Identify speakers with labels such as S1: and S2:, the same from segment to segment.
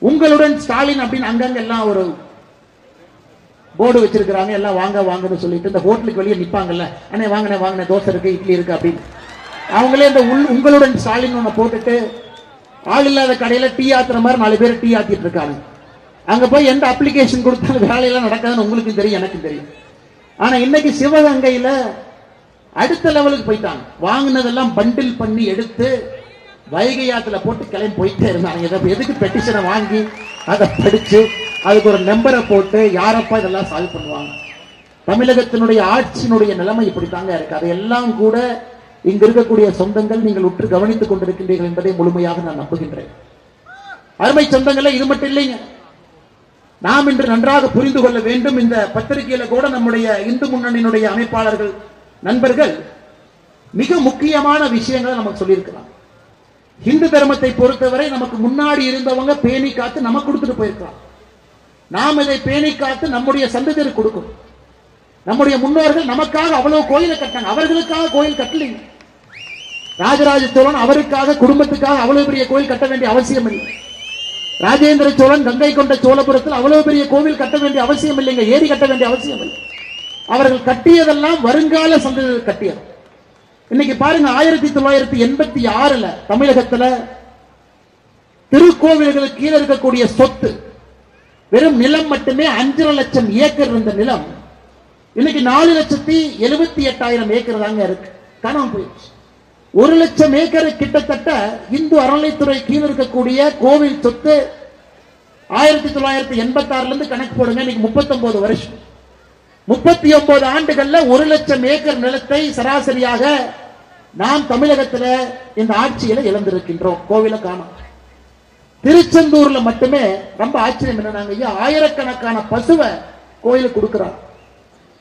S1: உங்களுடன் ஸ்டாலின் அப்படின்னு அங்கங்க எல்லாம் ஒரு போர்டு வச்சிருக்கிறாங்க, எல்லாம் வாங்க வாங்கன்னு சொல்லிட்டு இந்த ஹோட்டலுக்கு வெளியே நிப்பாங்கல்ல, அண்ணே வாங்கினே வாங்கின தோசை இருக்கு இட்லி இருக்கு அப்படின்னு. அவங்களே இந்த உங்களுடன் ஸ்டாலின் ஒண்ணு போட்டுட்டு ஆள் இல்லாத கடையில டீ ஆத்துற மாதிரி 4 பேர் டீ ஆத்திட்டு இருக்காங்க. அங்க போய் எந்த அப்ளிகேஷன் கொடுத்தாலும் வேலையெல்லாம் நடக்காதுன்னு உங்களுக்கு தெரியும், எனக்கு தெரியும். ஆனா இன்னைக்கு சிவகங்கையில அடுத்த லெவலுக்கு போயிட்டாங்க. வாங்கினதெல்லாம் பண்டில் பண்ணி எடுத்து வைகை ஆத்துல போட்டு கிளம்பி போயிட்டே இருந்தாங்க. எதுக்கு பெட்டிஷனை வாங்கி அதை படிச்சு அதுக்கு ஒரு நம்பரை போட்டு யாரப்பா இதெல்லாம் சால்வ் பண்ணுவாங்க? தமிழகத்தினுடைய ஆட்சியினுடைய நிலைமை இப்படித்தாங்க இருக்கு. அதையெல்லாம் கூட இங்க இருக்கக்கூடிய சொந்தங்கள் நீங்கள் உற்று கவனித்துக் கொண்டிருக்கின்றீர்கள் என்பதை முழுமையாக நான் நம்புகின்றேன். அருமை சொந்தங்களே, இது மட்டும் இல்லைங்க, நாம் இன்று நன்றாக புரிந்து கொள்ள வேண்டும். இந்த பத்திரிகையில கூட நம்முடைய இந்து முன்னணியினுடைய அமைப்பாளர்கள் நண்பர்கள் மிக முக்கியமான விஷயங்களை நமக்கு சொல்லியிருக்கிறாங்க. இந்து தர்மத்தை பொறுத்தவரை நமக்கு முன்னாடி இருந்தவங்க பேணி காத்து நமக்கு கொடுத்துட்டு போயிருக்கலாம். நாம் இதை பேணி காத்து நம்முடைய சந்ததியருக்கு கொடுக்கும். நம்முடைய முன்னோர்கள் நமக்காக அவ்வளவு கோயிலை கட்டாங்க, அவர்களுக்காக கோயில் கட்டலைங்க. ராஜராஜ சோழன் அவருக்காக குடும்பத்துக்காக அவ்வளவு பெரிய கோயில் கட்ட வேண்டிய அவசியம் இல்லை. ராஜேந்திர சோழன் கங்கை கொண்ட சோழபுரத்தில் அவ்வளவு பெரிய கோவில் கட்ட வேண்டிய அவசியம் இல்லைங்க, ஏரி கட்ட வேண்டிய அவசியம் இல்லை. அவர்கள் கட்டியதெல்லாம் வருங்கால சந்ததியர் கட்டியது. இன்னைக்கு பாருங்க, 1986 தமிழகத்துல திருக்கோவில்களுக்கு கீழே இருக்கக்கூடிய சொத்து வெறும் நிலம் மட்டுமே 5.5 லட்சம் ஏக்கர் இருந்த நிலம் இன்னைக்கு 4,78,000 ஏக்கர் தாங்க இருக்கு, காணாம போயிடுச்சு. 1 லட்சம் ஏக்கர் கிட்டத்தட்ட இந்து அறநிலைத்துறை கீழே இருக்கக்கூடிய கோவில் சொத்து 1986 இருந்து கணக்கு போடுங்க, இன்னைக்கு 39 வருஷம். 39 ஆண்டுகள்ல 1 லட்சம் ஏக்கர் நிலத்தை சராசரியாக நாம் தமிழகத்தில் இந்த ஆட்சியில இழந்திருக்கின்றோம். கோவில காணோம். திருச்செந்தூர்ல மட்டுமே ரொம்ப ஆச்சரியம் என்னன்னாங்க, ஆயிரக்கணக்கான பசுவை கோயிலுக்கு கொடுக்கிறார்.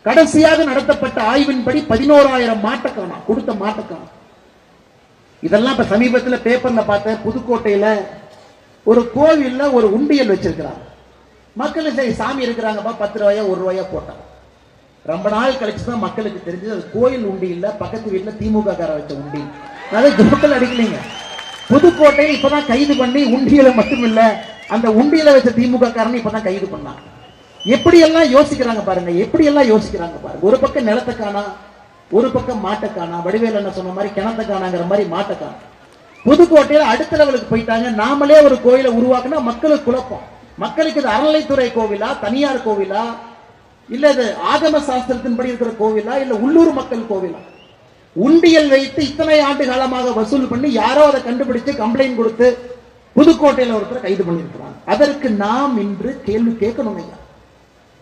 S1: கடைசியாக நடத்தப்பட்ட ஆய்வின்படி 11,000 மாட்டை காணோம், கொடுத்த மாட்டை காணோம். இதெல்லாம் இப்ப சமீபத்தில் பேப்பர்ல பார்த்த புதுக்கோட்டையில ஒரு கோவில்ல ஒரு உண்டியல் வச்சிருக்கிறாங்க. மக்கள் சரி சாமி இருக்கிறாங்கப்பா 10 ரூபாயா 1 ரூபாயா போட்டாங்க. ரொம்ப நாள் கழிச்சுதான் மக்களுக்கு தெரிஞ்சது அது கோயில் உண்டி இல்ல, பக்கத்து வீட்டுல திமுக கார வச்ச உண்டி. அதை ஜோக்கல் அடிக்கலைங்க. புதுக்கோட்டையில் இப்பதான் கைது பண்ணி உண்டியல மட்டும் இல்ல அந்த உண்டியல வச்ச திமுக காரன் இப்பதான் கைது பண்ணாங்க. எப்படி எல்லாம் யோசிக்கிறாங்க பாருங்க, எப்படி எல்லாம் யோசிக்கிறாங்க பாருங்க. ஒரு பக்கம் நிலத்தை காணா, ஒரு பக்கம் மாட்டை காணா, வடிவேல் என்ன சொன்ன மாதிரி கிணத்தை காணாங்கிற மாதிரி மாட்டை காணா. புதுக்கோட்டையில அடுத்த லெவலுக்கு போயிட்டாங்க. நாமளே ஒரு கோயிலை உருவாக்குனா மக்களுக்கு குழப்பம். மக்களுக்கு இது அறநிலைத்துறை கோவிலா, தனியார் கோவிலா, இல்ல இது ஆகம சாஸ்திரத்தின்படி இருக்கிற கோவிலா, இல்ல உள்ளூர் மக்கள் கோவிலா? உண்டியல் வைத்து இத்தனை ஆண்டு காலமாக வசூல் பண்ணி யாரோ அதை கண்டுபிடிச்சு கம்ப்ளைண்ட் கொடுத்து புதுக்கோட்டையில ஒருத்தர் கைது பண்ணிருக்கிறாங்க. அதற்கு நாம் இன்று கேள்வி கேட்கணும்.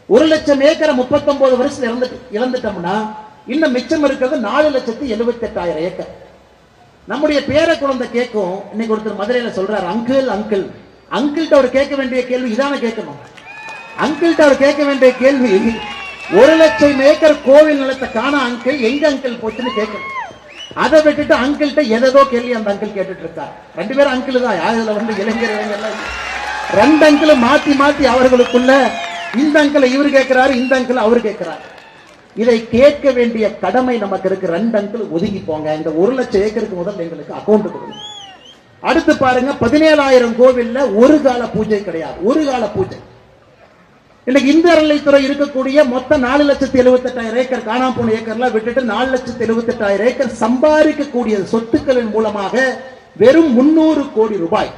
S1: 1 லட்சம் ஏக்கரை 39 வருஷம் இழந்துட்டோம்னா இன்னும் மிச்சம் இருக்கிறது 4,78,000 ஏக்கர். நம்முடைய பேர குழந்தை கேட்கும். இன்னைக்கு ஒருத்தர் மதுரையில சொல்றாரு, அங்கிள் அங்கிள். அங்கிள்கிட்ட அவர் கேட்க வேண்டிய கேள்வி இதான கேட்கணும். அங்கிள்கிட்ட அவர் கேட்க வேண்டிய கேள்வி, 1 லட்சம் ஏக்கர் கோவில் நிலத்தை காண அங்கிள், எங்க அங்கிள் போச்சுன்னு கேட்கணும். அதை விட்டுட்டு அங்கிள்கிட்ட எதோ கேள்வி அந்த அங்கிள் கேட்டுட்டு இருக்காரு. 2 பேரும் அங்கிள் தான், யாருல வந்து இளைஞர் 2 அங்கிள் மாத்தி மாத்தி அவர்களுக்குள்ள இந்த அங்கிள் இவர் கேட்கிறாரு, இந்த அங்கிள் அவர் கேட்கிறாரு. இதை கேட்க வேண்டிய கடமை நமக்கு இருக்கு. 2 அங்கிள் ஒதுங்கி போங்க, இந்த 1 லட்சம் ஏக்கருக்கு முதல் எங்களுக்கு அக்கௌண்ட் கொடுங்க. அடுத்து பாருங்க, 17,000 கோவில்ல ஒரு கால பூஜை கிடையாது, ஒரு கால பூஜை. இன்னைக்கு இந்து அறநிலைத்துறை இருக்கக்கூடிய மொத்தம் 4,78,000 ஏக்கர் காணாம போன ஏக்கர்லாம் விட்டுட்டு 4,78,000 ஏக்கர் சம்பாதிக்கக்கூடிய சொத்துக்களின் மூலமாக வெறும் 300 கோடி ரூபாய்.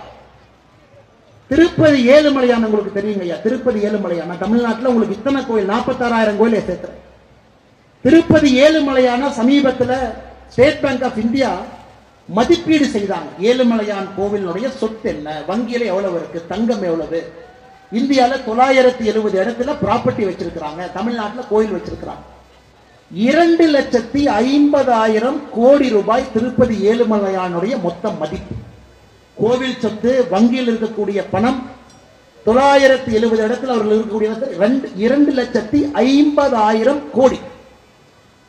S1: திருப்பதி ஏழுமலையான் உங்களுக்கு தெரியுங்க ஐயா, திருப்பதி ஏழுமலையான் தமிழ்நாட்டில் உங்களுக்கு இத்தனை கோயில் 46,000 கோயிலை சேர்க்கிறேன். திருப்பதி ஏழுமலையான சமீபத்தில் ஸ்டேட் பேங்க் ஆஃப் இந்தியா மதிப்பீடு செய்தாங்க. ஏழுமலையான் கோவிலுடைய சொத்து என்ன, வங்கியில எவ்வளவு இருக்கு, தங்கம் எவ்வளவு. இந்தியால 970 இடத்துல ப்ராப்பர்ட்டி வச்சிருக்கிறாங்க, தமிழ்நாட்டில் கோயில் வச்சிருக்கிறாங்க. 2,50,000 கோடி ரூபாய் திருப்பதி ஏழுமலையானுடைய மொத்த மதிப்பு. கோவில் சொத்து, வங்கியில் இருக்கக்கூடிய பணம் 970 இடத்துல அவர்கள் இருக்கக்கூடிய 2,50,000 கோடி.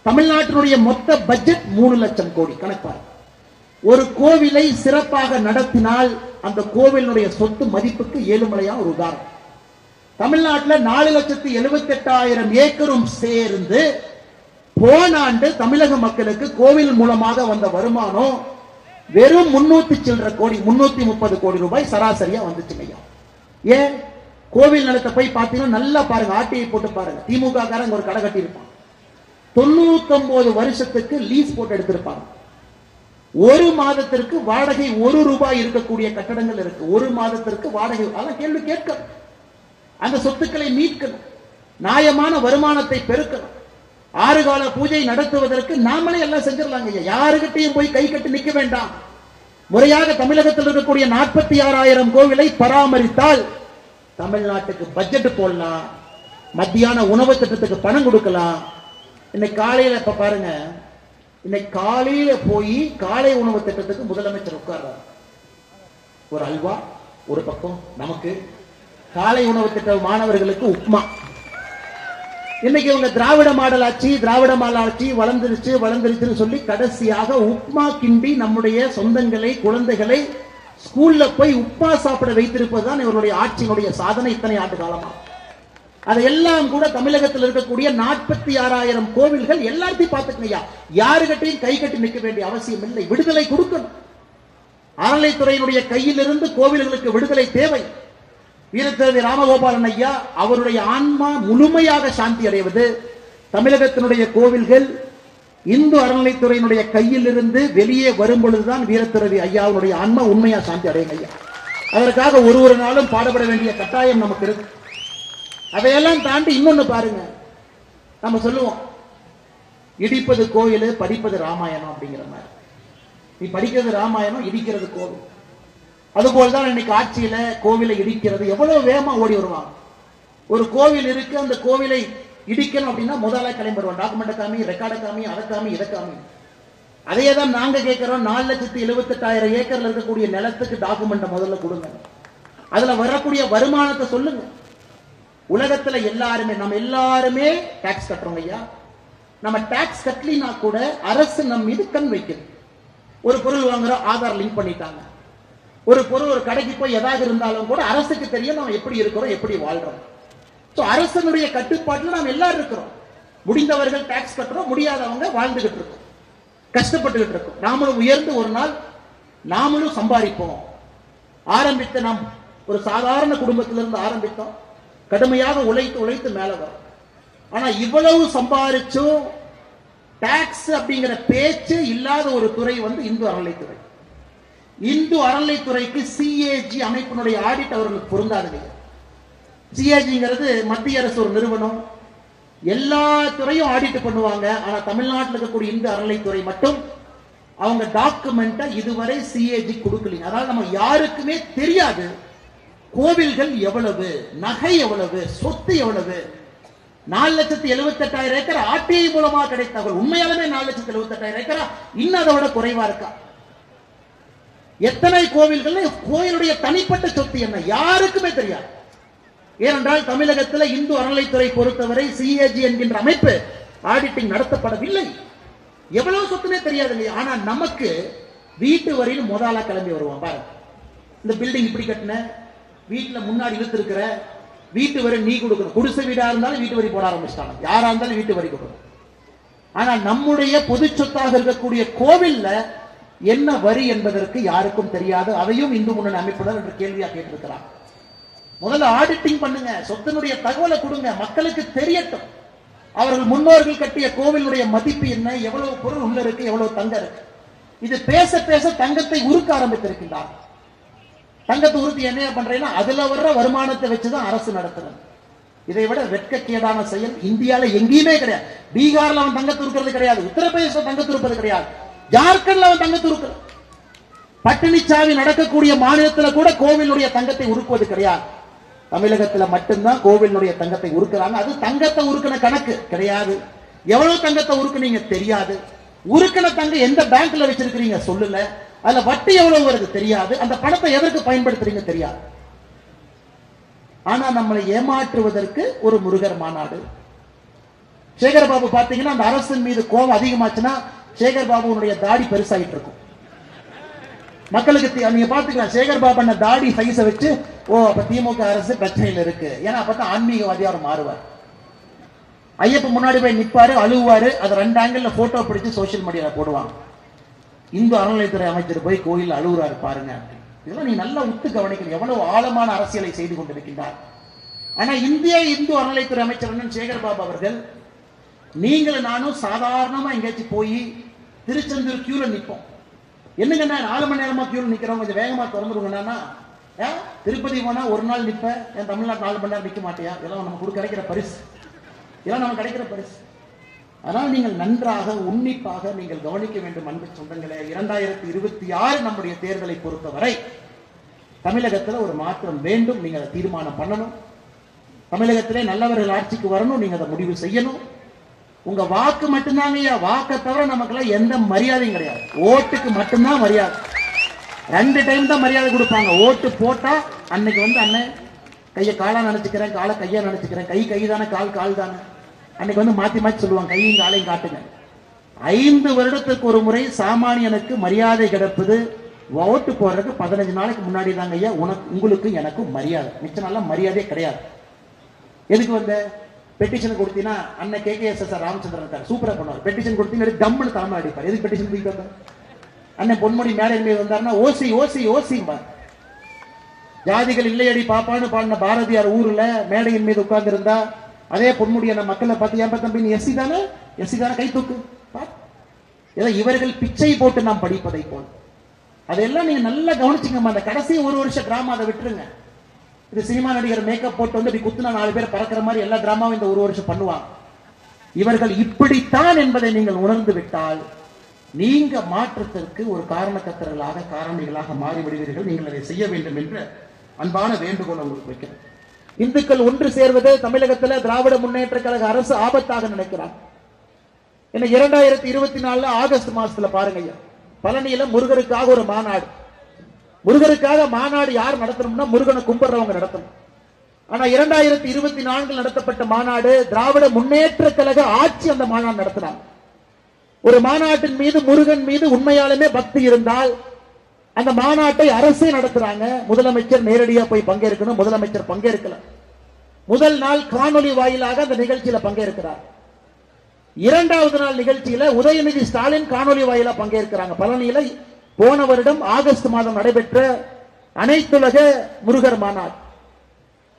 S1: தமிழ்நாட்டினுடைய மொத்த பட்ஜெட் 3 லட்சம் கோடி. கணக்காக ஒரு கோவிலை சிறப்பாக நடத்தினால் அந்த கோவிலுடைய சொத்து மதிப்புக்கு ஏழுமலையான் ஒரு உதாரணம். தமிழ்நாட்டில் 4,78,000 ஏக்கரும் சேர்ந்து போன ஆண்டு தமிழக மக்களுக்கு கோவில் மூலமாக வந்த வருமானம் வெறும் 300 சில்லற கோடி, 330 கோடி ரூபாய் சராசரியா வந்துச்சுங்க. ஏன் கோவில் நிலத்தை போய் பார்த்தீங்கன்னா நல்லா பாருங்க, ஆர்டிஐ போட்டு பாருங்க. திமுக காரங்க ஒரு கடை கட்டி இருப்பான், 99 வருஷத்துக்கு லீஸ் போட்டு எடுத்திருப்பாங்க. ஒரு மாதத்திற்கு வாடகை 1 ரூபாய் இருக்கக்கூடிய கட்டடங்கள் இருக்கு. ஒரு மாதத்திற்கு வாடகை. அதான் கேள்வி கேட்கணும். அந்த சொத்துக்களை மீட்கணும், நியாயமான வருமானத்தை பெருக்கணும். 6 கால பூஜை நடத்துவதற்கு நாமளே எல்லாம் செஞ்சிடலாங்க. யாருகிட்டையும் போய் கை கட்டி நிக்க வேண்டாம். முறையாக தமிழகத்தில் இருக்கக்கூடிய 46,000 கோவிலை பராமரித்தால் தமிழ்நாட்டுக்கு பட்ஜெட் போடலாம், மத்தியான உணவு திட்டத்துக்கு பணம் கொடுக்கலாம். இன்னைக்கு காலையில இப்ப பாருங்க, இன்னைக்கு காலையில போய் காலை உணவு திட்டத்துக்கு முதலமைச்சர் உட்கார்றார். ஒரு அல்வா ஒரு பக்கம், நமக்கு காலை உணவு திட்ட மாணவர்களுக்கு உப்மா. இன்னைக்கு இவங்க திராவிட மாடல் ஆட்சி, திராவிட மாடல் ஆட்சி வளர்ந்துருச்சுன்னு சொல்லி கடைசியாக உப்மா கிண்டி நம்முடைய சொந்தங்களை, குழந்தைகளை ஸ்கூல்ல போய் உப்மா சாப்பிட வைத்திருப்பதுதான் இவருடைய ஆட்சியினுடைய சாதனை இத்தனை ஆண்டு காலமா. அதையெல்லாம் கூட தமிழகத்தில் இருக்கக்கூடிய 46,000 கோவில்கள் எல்லாத்தையும் பார்த்துக்கணையா, யாருகிட்டையும் கை கட்டி நிற்க வேண்டிய அவசியம் இல்லை. விடுதலை கொடுக்கணும். அறநிலைத்துறையினுடைய கையிலிருந்து கோவில்களுக்கு விடுதலை தேவை. வீரத்திரவி ராமகோபாலன் ஐயா அவருடைய ஆன்மா முழுமையாக சாந்தி அடைவது, தமிழகத்தினுடைய கோவில்கள் இந்து அறநிலைத்துறையினுடைய கையில் இருந்து வெளியே வரும் பொழுதுதான் வீரத்திரவி ஐயாவுடைய ஆன்மா உண்மையா சாந்தி அடையும் ஐயா. அதற்காக ஒரு நாளும் பாடுபட வேண்டிய கட்டாயம் நமக்கு இருக்கு. அதையெல்லாம் தாண்டி இன்னொன்னு பாருங்க, நம்ம சொல்லுவோம் இடிப்பது கோயில், படிப்பது ராமாயணம் அப்படிங்கிற மாதிரி. நீ படிக்கிறது ராமாயணம், இடிக்கிறது கோவில். அதுபோல்தான் இன்னைக்கு ஆட்சியில கோவிலை இடிக்கிறது எவ்வளவு வேகமா ஓடி வருவாங்க. ஒரு கோவில் இருக்கு, அந்த கோவிலை இடிக்கணும் அப்படின்னா முதல்ல கிளம்பி வருவான். டாக்குமெண்ட் காமி, ரெக்கார்டு காமி, அதை காமி, இதை காமி. அதே தான் நாங்க கேட்கிறோம். 4,78,000 ஏக்கர்ல இருக்கக்கூடிய நிலத்துக்கு டாக்குமெண்ட் முதல்ல கொடுங்க, அதுல வரக்கூடிய வருமானத்தை சொல்லுங்க. உலகத்துல எல்லாருமே, நம்ம எல்லாருமே டாக்ஸ் கட்டுறோம் ஐயா. நம்ம டாக்ஸ் கட்டலினா கூட அரசு நம் மீது கண் வைக்குது. ஒரு பொருள் வாங்குறோம், ஆதார் லிங்க் பண்ணிட்டாங்க. ஒரு பொருள் ஒரு கடைக்கு போய் எதாவது இருந்தாலும் கூட அரசுக்கு தெரியும் நம்ம எப்படி இருக்கிறோம், எப்படி வாழ்றோம். அரசனுடைய கட்டுப்பாட்டில் நாம் எல்லாரும் இருக்கிறோம். முடிந்தவர்கள் டாக்ஸ் கட்டுறோம், முடியாதவங்க வாழ்ந்துகிட்டு இருக்கோம், கஷ்டப்பட்டுகிட்டு இருக்கோம். நாமளும் உயர்ந்து ஒரு நாள் நாமளும் சம்பாதிப்போம். ஆரம்பித்த நாம் ஒரு சாதாரண குடும்பத்திலிருந்து ஆரம்பித்தோம், கடுமையாக உழைத்து மேல வரும். ஆனா இவ்வளவு சம்பாதிச்சும் டாக்ஸ் அப்படிங்கிற பேச்சு இல்லாத ஒரு துறை இந்து அறநிலைத்துறை. இந்து அறநிலைத்துறைக்கு சிஏஜி அமைப்பினுடைய ஆடிட் அவர்களுக்கு பொருந்தாது. சிஏஜிங்கிறது மத்திய அரசு ஒரு நிறுவனம், எல்லா துறையும் ஆடிட் பண்ணுவாங்க. ஆனா தமிழ்நாட்டில் இருக்கக்கூடிய இந்து அறநிலைத்துறை மட்டும் அவங்க டாக்குமெண்ட்டை இதுவரை சிஏஜி கொடுக்கலீங்க. அதனால நம்ம யாருக்குமே தெரியாது கோவில்கள் எவ்வளவு, நகை எவ்வளவு, சொத்து எவ்வளவு. 4,78,000 ஏக்கர் ஆர்டிஐ மூலமா கிடைத்தவர்கள் உண்மையாலுமே 4,78,000 ஏக்கரா, இன்னும் அதை விட குறைவா இருக்கா? எத்தனை கோவில்கள், கோயிலுடைய தனிப்பட்ட சொத்து என்ன யாருக்குமே தெரியாது. ஏனென்றால் தமிழகத்தில் இந்து அறநிலைத்துறை பொறுத்தவரை சிஏஜி என்கின்ற அமைப்பு ஆடிட்டிங் நடத்தப்படவில்லை. எவ்வளவு சொத்துனே தெரியாது. ஆனா நமக்கு வீட்டு வரையில் முதலா கிளம்பி வருவான். பாருங்க, இந்த பில்டிங் இப்படி கட்டின, வீட்டுல முன்னாடி இழுத்து இருக்கிற வீட்டு வரி நீ கொடுக்கணும். குடிசை வீடா இருந்தாலும் வீட்டு வரி போட ஆரம்பிச்சிட்டாங்க, யாரா இருந்தாலும் வீட்டு வரி கொடுக்கணும். ஆனா நம்முடைய பொது சொத்தாக இருக்கக்கூடிய கோவில்ல என்ன வரி என்பதற்கு யாருக்கும் தெரியாது. அதையும் இந்து முன்னணி அமைப்பினர் என்று கேள்வியா கேட்டிருக்கிறார். முதல்ல ஆடிட்டிங் பண்ணுங்க, சொத்தினுடைய தகவலை கொடுங்க, மக்களுக்கு தெரியட்டும். அவர்கள் முன்னோர்கள் கட்டிய கோவிலுடைய மதிப்பு என்ன, எவ்வளவு பொருள் உள்ள இருக்கு, எவ்வளவு தங்கம் இருக்கு. இது பேச பேச தங்கத்தை உருக்க ஆரம்பித்திருக்கின்றார். தங்கத்தை உறுதி என்ன பண்றேன்னா அதுல வர்ற வருமானத்தை வச்சுதான் அரசு நடத்துறது. இதை விட வெட்கக்கேடான செயல் இந்தியால எங்கேயுமே கிடையாது. பீகார்ல அவன் தங்கத்தை உருக்கிறது கிடையாது, உத்தரப்பிரதேச தங்கத்தை உருப்பது கிடையாது, ஜார்க்கண்ட்ல அவன் தங்கத்தை உருக்கிறது. பட்டினிச்சாவி நடக்கக்கூடிய மாநிலத்தில் கூட கோவிலுடைய தங்கத்தை உருக்குவது கிடையாது. தமிழகத்தில் மட்டும்தான் கோவிலுடைய தங்கத்தை உருக்குறாங்க. அது தங்கத்தை உருக்கின கணக்கு கிடையாது. எவ்வளவு தங்கத்தை உருக்குனீங்க தெரியாது. உருக்கின தங்கம் எந்த பேங்க்ல வச்சிருக்கிறீங்க சொல்லல. அதுல வட்டி எவ்வளவு வருது தெரியாது. அந்த பணத்தை எதற்கு பயன்படுத்துறீங்க தெரியாது. ஆனா நம்மளை ஏமாற்றுவதற்கு ஒரு முருகர் மாநாடு. சேகர் பாபு பாத்தீங்கன்னா அந்த அரசின் மீது கோபம் அதிகமாச்சுன்னா சேகர் பாபுனுடைய தாடி பெருசாயிட்டு இருக்கும். மக்களுக்கு நீங்க பாத்துக்கலாம், சேகர் பாபு அந்த தாடி சைஸ வச்சு ஓ அப்ப திமுக அரசு பிரச்சனையில் இருக்கு. ஏன்னா அப்பதான் ஆன்மீகவாதியா அவர் மாறுவார். ஐயப்ப முன்னாடி போய் நிப்பாரு, அழுவாரு. அது 2 ஆங்கிள் போட்டோ பிடிச்சு சோசியல் மீடியால போடுவாங்க. இந்து அறநிலையத்துறை அமைச்சர் போய் கோயில் அழுகுறாரு பாருங்க. இதெல்லாம் நீ நல்லா உத்து கவனிக்கணும், எவ்வளவு ஆழமான அரசியலை செய்து கொண்டிருக்கின்றார். ஆனா இந்திய இந்து அறநிலைத்துறை அமைச்சர் சேகர் பாபு அவர்கள், நீங்களும் நானும் சாதாரணமா எங்கேயாச்சும் போய் திருச்செந்தூர் கியூல நிற்போம். என்னங்க 4 மணி நேரமா கியூல நிக்கிறோம், கொஞ்சம் வேகமா திறந்துருங்கன்னா, திருப்பதி போனா ஒரு நாள் நிப்ப, என் தமிழ்நாட்டு 4 மணி நேரம் நிக்க மாட்டியா? இதெல்லாம் நமக்கு கிடைக்கிற பரிசு, இதெல்லாம் நமக்கு கிடைக்கிற பரிசு. அதனால் நீங்கள் நன்றாக உன்னிப்பாக நீங்கள் கவனிக்க வேண்டும் அன்பு சொந்தங்களே. 2026 நம்முடைய தேர்தலை பொறுத்தவரை தமிழகத்தில் ஒரு மாற்றம் வேண்டும். நீங்க அதை தீர்மானம் பண்ணணும். தமிழகத்திலே நல்லவர்கள் ஆட்சிக்கு வரணும், நீங்க அதை முடிவு செய்யணும். உங்க வாக்கு மட்டும்தாங்க, வாக்கை தவிர நமக்குலாம் எந்த மரியாதையும் கிடையாது. ஓட்டுக்கு மட்டும்தான் மரியாதை. 2 டைம் தான் மரியாதை கொடுப்பாங்க. ஓட்டு போட்டா அன்னைக்கு அண்ணன் கையை காலா நினைச்சுக்கிறேன், காலை கையா நினைச்சுக்கிறேன், கை தானே, கால் தானே, அன்னைக்கு மாத்தி மாத்தி சொல்லுவாங்க, கையும் காலையும் காட்டுங்க. 5 வருடத்துக்கு ஒரு முறை சாமானியனுக்கு மரியாதை கிடைப்பது ஓட்டு போடுறதுக்கு 15 நாளைக்கு முன்னாடி தாங்க ஐயா உங்களுக்கு எனக்கும் மரியாதை. மிச்ச நாள் மரியாதையே கிடையாது. எதுக்கு பெட்டிஷன் கொடுத்தீங்கன்னா அண்ணன் KKSS ராமச்சந்திரன் இருக்காரு, சூப்பரா பண்ணுவார். பெட்டிஷன் கொடுத்தீங்கன்னா கம்முன்னு தலைமை அடிப்பார். எதுக்கு பெட்டிஷன் கொடுத்து அண்ணன் பொன்முடி மேடை மீது வந்தாருன்னா ஓசி ஓசி ஓசிம்பா. ஜாதிகள் இல்லையடி பாப்பான்னு பாடின பாரதியார் ஊர்ல மேடையின் மீது உட்கார்ந்து இருந்தா அதே பொன்முடிய மக்களை பார்த்து ஏன் தம்பி எஸ்சி தானே கை தூக்கு. ஏதோ இவர்கள் பிச்சை போட்டு நாம் படிப்பதை போல் அதெல்லாம் நீங்க நல்லா கவனிச்சுங்கம்மா. அந்த கடைசி 1 வருஷ டிராமா அதை விட்டுருங்க. இது சினிமா நடிகர் மேக்கப் போட்டு இப்படி குத்துனா 4 பேர் பறக்கிற மாதிரி எல்லா டிராமாவும் இந்த 1 வருஷம் பண்ணுவாங்க. இவர்கள் இப்படித்தான் என்பதை நீங்கள் உணர்ந்து விட்டால் நீங்க மாற்றத்திற்கு ஒரு காரணக்கர்த்தர்களாக காரணிகளாக மாறிவிடுவீர்கள். நீங்கள் அதை செய்ய வேண்டும் என்று அன்பான வேண்டுகோள் உங்களுக்கு வைக்கிறேன். இந்துக்கள் ஒன்று சேர்வது தமிழகத்தில் திராவிட முன்னேற்ற கழக அரசு ஆபத்தாக நினைக்கிறார். 2024 ஆகஸ்ட் மாசத்துல பாருங்க, பழனியில முருகருக்காக ஒரு மாநாடு. முருகருக்காக மாநாடு யார் நடத்தணும்னா முருகனை கும்பிடுறவங்க நடத்தணும். ஆனா 2024 நடத்தப்பட்ட மாநாடு திராவிட முன்னேற்ற கழக ஆட்சி அந்த மாநாடு நடத்தினாங்க. ஒரு மாநாட்டின் மீது முருகன் மீது உண்மையாலுமே பக்தி இருந்தால் அந்த மாநாட்டை அரசே நடத்துறாங்க. முதலமைச்சர் நேரடியா போய் பங்கேற்கணும். முதலமைச்சர் பங்கேற்கல. முதல் நாள் காணொலி வாயிலாக அந்த நிகழ்ச்சியில பங்கேற்கிறார். 2வது நாள் நிகழ்ச்சியில உதயநிதி ஸ்டாலின் காணொலி வாயிலா பங்கேற்கிறாங்க. பழனியில போன வருடம் ஆகஸ்ட் மாதம் நடைபெற்ற அனைத்துலக முருகர் மாநாடு.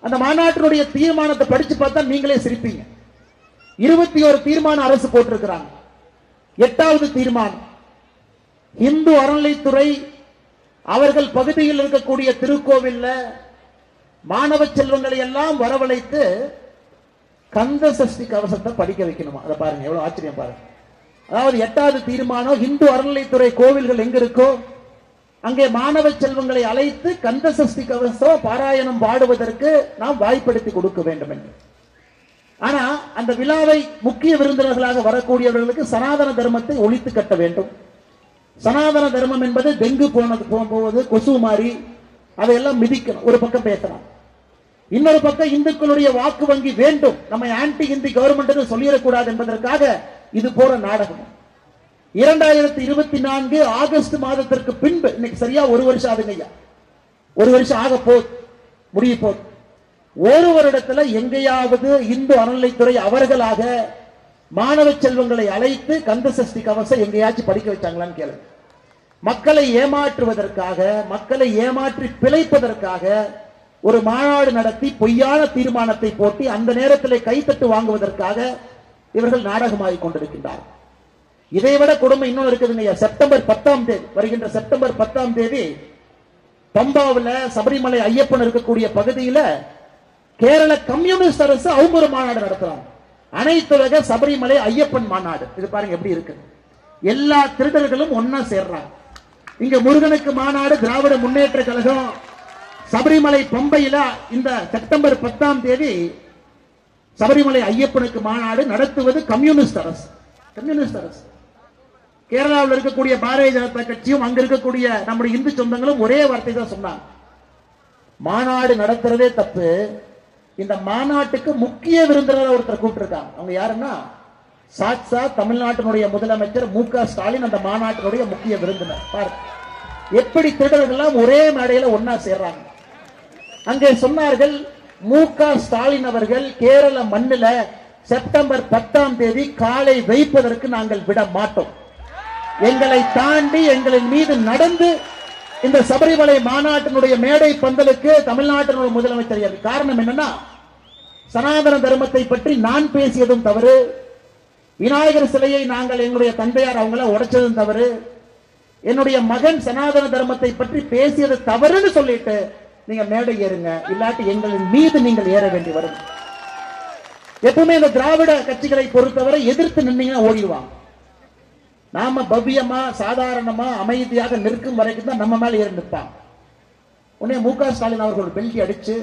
S1: அந்த மாநாட்டினுடைய தீர்மானத்தை படிச்சு பார்த்தா நீங்களே சிரிப்பீங்க. 21 தீர்மானம் அரசு போட்டிருக்கிறாங்க. 8வது தீர்மானம், இந்து அறநிலைத்துறை அவர்கள் பகுதியில் இருக்கக்கூடிய திருக்கோவில்ல மாணவ செல்வங்களை எல்லாம் வரவழைத்து கந்த சஷ்டி கவசத்தை படிக்க வைக்கணுமா. அதை பாருங்க, எவ்வளவு ஆச்சரியம் பாருங்க. அதாவது 8வது தீர்மானம், இந்து அறநிலைத்துறை கோவில்கள் எங்க இருக்கோ அங்கே மாணவ செல்வங்களை அழைத்து கந்த சஷ்டி கவசம் பாராயணம் பாடுவதற்கு நாம் வாய்ப்படுத்தி கொடுக்க வேண்டும் என்று. ஆனா அந்த விழாவை முக்கிய விருந்தினர்களாக வரக்கூடியவர்களுக்கு சனாதன தர்மத்தை ஒழித்து கட்ட வேண்டும். சனாதன தர்மம் என்பது டெங்கு போவது, கொசு மாறி அதையெல்லாம் மிதிக்கணும். ஒரு பக்கம் பேசலாம். இன்னொரு பக்கம் இந்துக்களுடைய வாக்கு வங்கி வேண்டும், நம்ம ஆன்டி இந்தி கவர்மெண்ட் சொல்லிடக்கூடாது என்பதற்காக இது போற நாடகம். 2024 ஆகஸ்ட் மாதத்திற்கு பின்பு, இன்னைக்கு சரியா 1 வருஷம் ஆகுங்க, 1 வருஷம் ஆக போது, முடிய போது. 1 வருடத்துல எங்கேயாவது இந்து அறநிலைத்துறை அவர்களாக மாணவ செல்வங்களை அழைத்து கந்த சஷ்டி கவசம் எங்கேயாச்சும் படிக்க வச்சாங்களான்னு கேளுங்க. மக்களை ஏமாற்றுவதற்காக, மக்களை ஏமாற்றி பிழைப்பதற்காக ஒரு மாநாடு நடத்தி பொய்யான தீர்மானத்தை போட்டு அந்த நேரத்தில் கைத்தட்டு வாங்குவதற்காக இவர்கள் நாடகமாகிக் கொண்டிருக்கின்றார்கள். இதைவிட கொடுமை இன்னும் இருக்குதுங்க. செப்டம்பர் 10ஆம் தேதி, வருகின்ற செப்டம்பர் 10ஆம் தேதி பம்பாவில் சபரிமலை ஐயப்பன் இருக்கக்கூடிய பகுதியில் கேரள கம்யூனிஸ்ட் அரசு அவங்க ஒரு மாநாடு நடத்துறாங்க. அனைத்துலக சபரிமலை ஐயப்பன் மாநாடு. இது பாருங்க எப்படி இருக்கு. எல்லா திருடர்களும் ஒன்னா சேர்றாங்க. இங்க முருகனுக்கு மாநாடு திராவிட முன்னேற்ற கழகம், சபரிமலை பம்பையில இந்த செப்டம்பர் 10ஆம் தேதி சபரிமலை ஐயப்பனுக்கு மாநாடு நடத்துவது கம்யூனிஸ்ட் அரசு. கம்யூனிஸ்ட் அரசு. கேரளாவில் இருக்கக்கூடிய பாரதிய ஜனதா கட்சியும் அங்க இருக்கக்கூடிய நம்முடைய இந்து சொந்தங்களும் ஒரே வார்த்தை தான் சொன்னாங்க, மாநாடு நடத்துறதே தப்பு. இந்த மாநாட்டுக்கு முக்கிய விருந்தினர் ஒருத்தர் கூப்பிட்டிருக்காங்க. அவங்க யாருன்னா சாட்சா தமிழ்நாட்டினுடைய முதலமைச்சர் மு.க. ஸ்டாலின் அந்த மாநாட்டினுடைய முக்கிய விருந்தினர். பாருங்க எப்படி திருடர்கள் ஒரே மேடையில ஒன்னா சேர்றாங்க. அங்கே சொன்னார்கள், மு.க. ஸ்டாலின் அவர்கள் கேரள மண்ணில செப்டம்பர் 10ஆம் தேதி காலை வைப்பதற்கு நாங்கள் விட மாட்டோம். எங்களை தாண்டி எங்களின் மீது நடந்து இந்த சபரிமலை மாநாட்டினுடைய மேடை பந்தலுக்கு தமிழ்நாட்டினுடைய முதலமைச்சர். காரணம் என்னன்னா, சனாதன தர்மத்தை பற்றி நான் பேசியதும் தவறு, விநாயகர் சிலையை நாங்கள் எங்களுடைய தந்தையார் அவங்கள உடைச்சதும் தவறு, என்னுடைய மகன் சனாதன தர்மத்தை பற்றி பேசியது தவறுன்னு சொல்லிட்டு நீங்க மேடை ஏறுங்க, இல்லாட்டி எங்களின் மீது நீங்கள் ஏற வேண்டி வரும். எப்பவுமே இந்த திராவிட கட்சிகளை பொறுத்தவரை எதிர்த்து நின்னீங்கன்னா ஓடிடுவாங்க. நாம பவ்யமா சாதாரணமா அமைதியாக நிற்கும் வரைக்கும் தான் நம்ம மேல ஏறி நிற்பாங்க. உடனே மு.க. ஸ்டாலின் அவர்கள் பெல்டி அடிச்சு,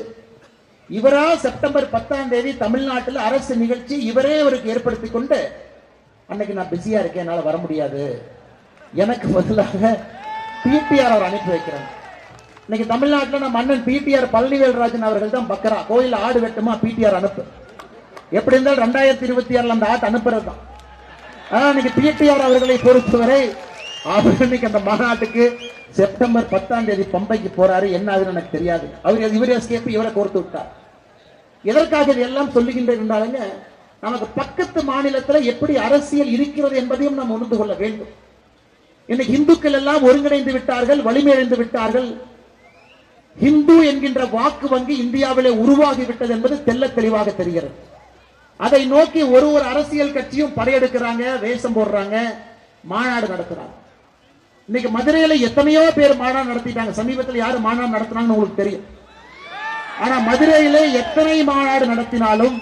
S1: இவரா செப்டம்பர் 10ஆம் தேதி தமிழ்நாட்டில் அரசு நிகழ்ச்சி இவரே அவருக்கு ஏற்படுத்தி கொண்டு, அன்னைக்கு நான் பிஸியா இருக்கேன், என்னால வர முடியாது, எனக்கு பதிலாக பிடிஆர் அவர் அனுப்பி வைக்கிறேன். இன்னைக்கு தமிழ்நாட்டில் நம்ம அண்ணன் பிடிஆர் பழனிவேல்ராஜன் அவர்கள் தான் பக்கரா, கோயில் ஆடு வெட்டுமா பிடிஆர் அனுப்பு, எப்படி இருந்தாலும் 2026 அந்த ஆட்டு அனுப்புறது தான். ஆனா இன்னைக்கு பிடிஆர் அவர்களை பொறுத்தவரை அவர் இன்னைக்கு அந்த மாநாட்டுக்கு செப்டம்பர் 10ஆம் தேதி பம்பைக்கு போறாரு. என்ன ஆகுதுன்னு எனக்கு தெரியாது. அவர் இவரே எஸ்கேப் இவரை கோர்த்து விட்டார். எதற்காக இதெல்லாம் சொல்லுகின்றாலுங்க, நமக்கு பக்கத்து மாநிலத்தில் எப்படி அரசியல் இருக்கிறது என்பதையும் நாம் உணர்ந்து கொள்ள வேண்டும். இன்னைக்கு இந்துக்கள் எல்லாம் ஒருங்கிணைந்து விட்டார்கள், வலிமையடைந்து விட்டார்கள். இந்து என்கின்ற வாக்கு வங்கி இந்தியாவிலே உருவாகி விட்டது என்பது தெல்ல தெளிவாக தெரிகிறது. அதை நோக்கி ஒரு அரசியல் கட்சியும் படையெடுக்கிறாங்க, வேஷம் போடுறாங்க, மாநாடு நடத்துறாங்க. இன்னைக்கு மதுரையில எத்தனையோ பேர் மாநாடு நடத்திட்டாங்க. சமீபத்தில் யாரு மாநாடு நடத்தினாங்கன்னு உங்களுக்கு தெரியும். ஆனா மதுரையிலே எத்தனை மாநாடு நடத்தினாலும்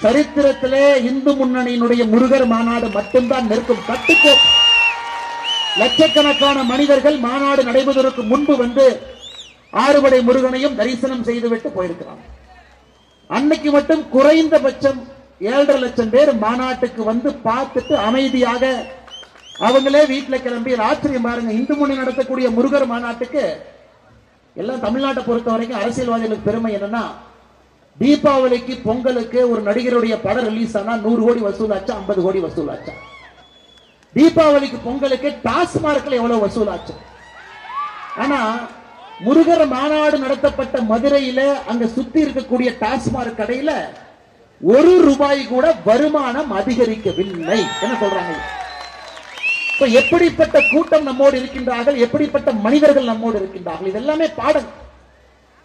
S1: சரித்திரத்திலே இந்து முன்னணியினுடைய முருகர் மாநாடு மட்டும்தான் நிற்கும். கட்டுக்கோப்பு. லட்சக்கணக்கான மனிதர்கள் மாநாடு நடைபெறுவதற்கு முன்பு வந்து ஆறுபடை முருகனையும் தரிசனம் செய்துவிட்டு போயிருக்கிறாங்க. அன்னைக்கு மட்டும் குறைந்தபட்சம் 7.5 லட்சம் பேர் மாநாட்டுக்கு வந்து பார்த்துட்டு அமைதியாக அவங்களே வீட்டுல கிளம்பி. ஆச்சரியம் பாருங்க, இந்து முன்னணி நடத்தக்கூடிய முருகர் மாநாட்டுக்கு எல்லாம் தமிழ்நாட்டை பொறுத்த வரைக்கும் அரசியல்வாதிகளுக்கு பெருமை என்னன்னா, தீபாவளிக்கு பொங்கலுக்கு ஒரு நடிகருடைய படம் ரிலீஸ் ஆனா 100 கோடி வசூலாச்சா, 50 கோடி வசூலாச்சா. தீபாவளிக்கு பொங்கலுக்கு டாஸ்மார்க்ல எவ்வளவு வசூலாச்சு. ஆனா முருகர் மாநாடு நடத்தப்பட்ட மதுரையில அங்க சுத்தி இருக்கக்கூடிய டாஸ்மார்க் கடையில ₹1 கூட வருமானம் அதிகரிக்கவில்லை. என்ன சொல்றாங்க? எப்படிப்பட்ட கூட்டம் நம்மோடு இருக்கின்றார்கள், எப்படிப்பட்ட மனிதர்கள் நம்மோடு இருக்கின்றார்கள். இதெல்லாமே பாடம்.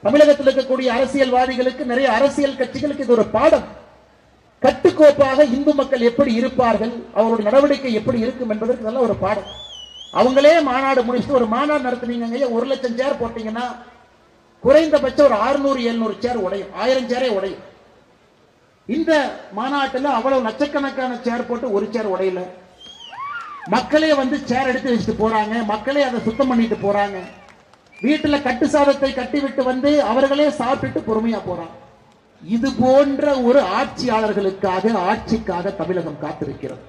S1: தமிழகத்தில் இருக்கக்கூடிய அரசியல்வாதிகளுக்கு, நிறைய அரசியல் கட்சிகளுக்கு இது ஒரு பாடம். கட்டுக்கோப்பாக இந்து மக்கள் எப்படி இருப்பார்கள், அவருடைய நடவடிக்கை எப்படி இருக்கும் என்பதற்கு நல்ல ஒரு பாடம். அவங்களே மாநாடு முடிச்சுட்டு ஒரு மாநாடு நடத்துனீங்க, 1 லட்சம் சேர் போட்டீங்கன்னா குறைந்தபட்சம் ஒரு 600-700 சேர் உடையும், 1000 சேரே உடையும். இந்த மாநாட்டில் அவ்வளவு லட்சக்கணக்கான சேர் போட்டு ஒரு சேர் உடையல. மக்களே வந்து சேர் எடுத்து வச்சுட்டு போறாங்க, மக்களே அதை சுத்தம் பண்ணிட்டு போறாங்க. வீட்டுல கட்டு சாதத்தை கட்டி விட்டு வந்து அவர்களே சாப்பிட்டு பொறுமையா போறாங்க. இது போன்ற ஒரு ஆட்சியாளர்களுக்காக, ஆட்சிக்காக தமிழகம் காத்திருக்கிறது.